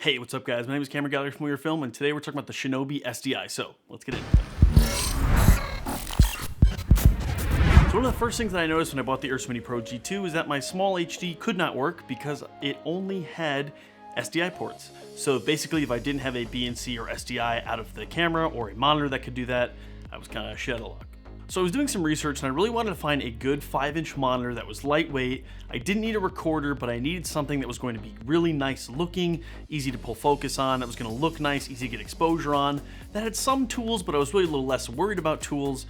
Hey, what's up guys? My name is Camera Gallery from Weird Film, and today we're talking about the Shinobi SDI, so let's get into it. So one of the first things that I noticed when I bought the Ursa Mini Pro G2 is that my small HD could not work because it only had SDI ports. So basically if I didn't have a BNC or SDI out of the camera or a monitor that could do that, I was kind of shit out of luck. So I was doing some research and I really wanted to find a good 5-inch monitor that was lightweight. I didn't need a recorder, but I needed something that was going to be really nice looking, easy to pull focus on, that was going to look nice, easy to get exposure on, that had some tools, but I was really a little less worried about tools,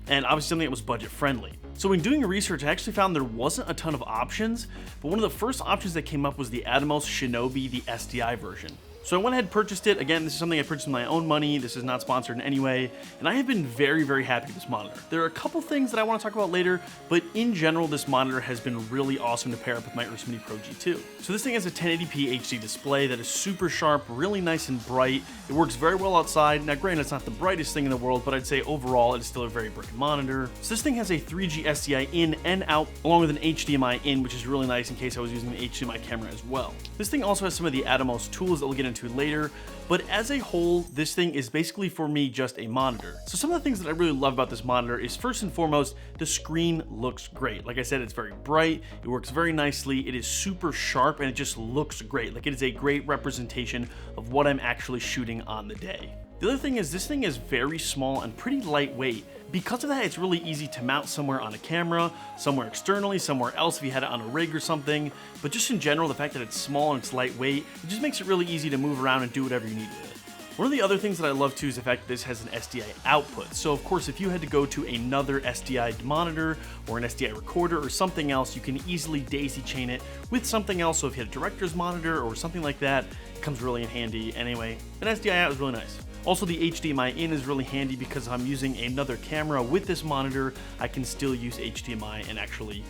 and obviously something that was budget friendly. So when doing research, I actually found there wasn't a ton of options, but one of the first options that came up was the Atomos Shinobi, the SDI version. So I went ahead and purchased it. Again, this is something I purchased with my own money. This is not sponsored in any way. And I have been very, very happy with this monitor. There are a couple things that I want to talk about later, but in general, this monitor has been really awesome to pair up with my Ursa Mini Pro G2. So this thing has a 1080p HD display that is super sharp, really nice and bright. It works very well outside. Now granted, it's not the brightest thing in the world, but I'd say overall, it is still a very bright monitor. So this thing has a 3G SDI in and out, along with an HDMI in, which is really nice in case I was using the HDMI camera as well. This thing also has some of the Atomos tools that we'll get into later, but as a whole, this thing is basically for me just a monitor. So some of the things that I really love about this monitor is first and foremost, the screen looks great. Like I said, it's very bright, it works very nicely, it is super sharp, and it just looks great. Like it is a great representation of what I'm actually shooting on the day. The other thing is this thing is very small and pretty lightweight. Because of that, it's really easy to mount somewhere on a camera, somewhere externally, somewhere else if you had it on a rig or something. But just in general, the fact that it's small and it's lightweight, it just makes it really easy to move around and do whatever you need with it. One of the other things that I love too is the fact that this has an SDI output. So of course, if you had to go to another SDI monitor or an SDI recorder or something else, you can easily daisy chain it with something else. So if you had a director's monitor or something like that, it comes really in handy. Anyway, an SDI out is really nice. Also, the HDMI in is really handy because if I'm using another camera with this monitor, I can still use HDMI and actually,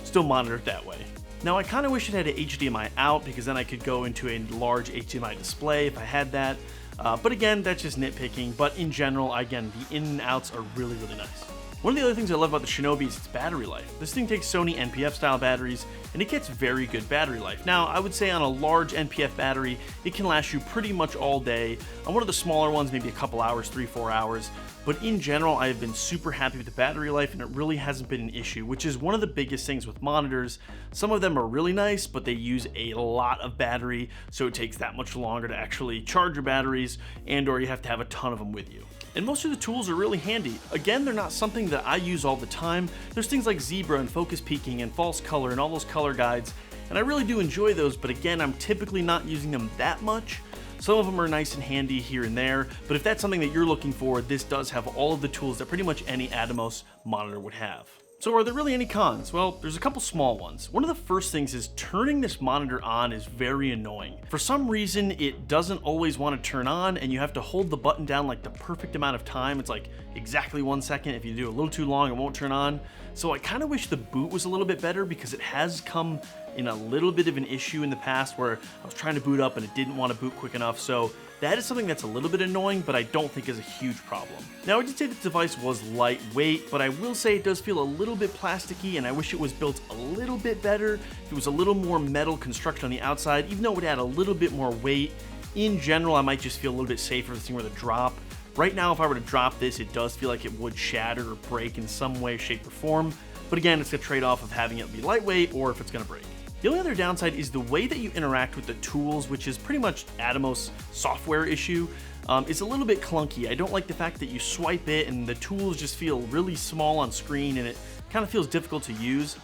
still monitor it that way. Now, I kind of wish it had an HDMI out because then I could go into a large HDMI display if I had that. But again, that's just nitpicking. But in general, again, the in and outs are really, really nice. One of the other things I love about the Shinobi is its battery life. This thing takes Sony NPF style batteries and it gets very good battery life. Now, I would say on a large NPF battery, it can last you pretty much all day. On one of the smaller ones, maybe a couple hours, 3-4 hours. But in general, I have been super happy with the battery life and it really hasn't been an issue, which is one of the biggest things with monitors. Some of them are really nice, but they use a lot of battery, so it takes that much longer to actually charge your batteries or you have to have a ton of them with you. And most of the tools are really handy. Again, they're not something that I use all the time. There's things like zebra and focus peaking and false color and all those color guides, and I really do enjoy those, but again, I'm typically not using them that much. Some of them are nice and handy here and there, but if that's something that you're looking for, this does have all of the tools that pretty much any Atomos monitor would have. So are there really any cons? Well, there's a couple small ones. One of the first things is turning this monitor on is very annoying. For some reason, it doesn't always want to turn on and you have to hold the button down like the perfect amount of time. It's like exactly 1 second. If you do a little too long, it won't turn on. So I kind of wish the boot was a little bit better because it has come in a little bit of an issue in the past where I was trying to boot up and it didn't want to boot quick enough. So that is something that's a little bit annoying, but I don't think is a huge problem. Now, I did say the device was lightweight, but I will say it does feel a little bit plasticky, and I wish it was built a little bit better. If it was a little more metal construction on the outside, even though it would add a little bit more weight. In general, I might just feel a little bit safer if this thing were to drop. Right now, if I were to drop this, it does feel like it would shatter or break in some way, shape, or form. But again, it's a trade-off of having it be lightweight or if it's gonna break. The only other downside is the way that you interact with the tools, which is pretty much Atomos software issue. It's a little bit clunky. I don't like the fact that you swipe it and the tools just feel really small on screen and it kind of feels difficult to use.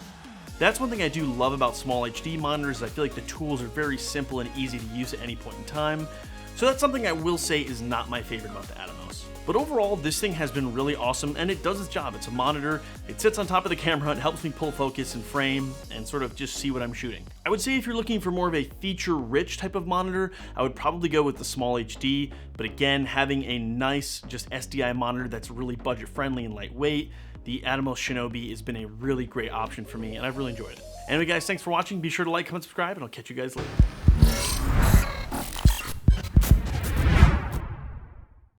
That's one thing I do love about small HD monitors. I feel like the tools are very simple and easy to use at any point in time. So that's something I will say is not my favorite about the Atomos. But overall, this thing has been really awesome and it does its job. It's a monitor, it sits on top of the camera, it helps me pull focus and frame and sort of just see what I'm shooting. I would say if you're looking for more of a feature-rich type of monitor, I would probably go with the small HD, but again, having a nice just SDI monitor that's really budget-friendly and lightweight, the Atomos Shinobi has been a really great option for me and I've really enjoyed it. Anyway guys, thanks for watching. Be sure to like, comment, subscribe, and I'll catch you guys later.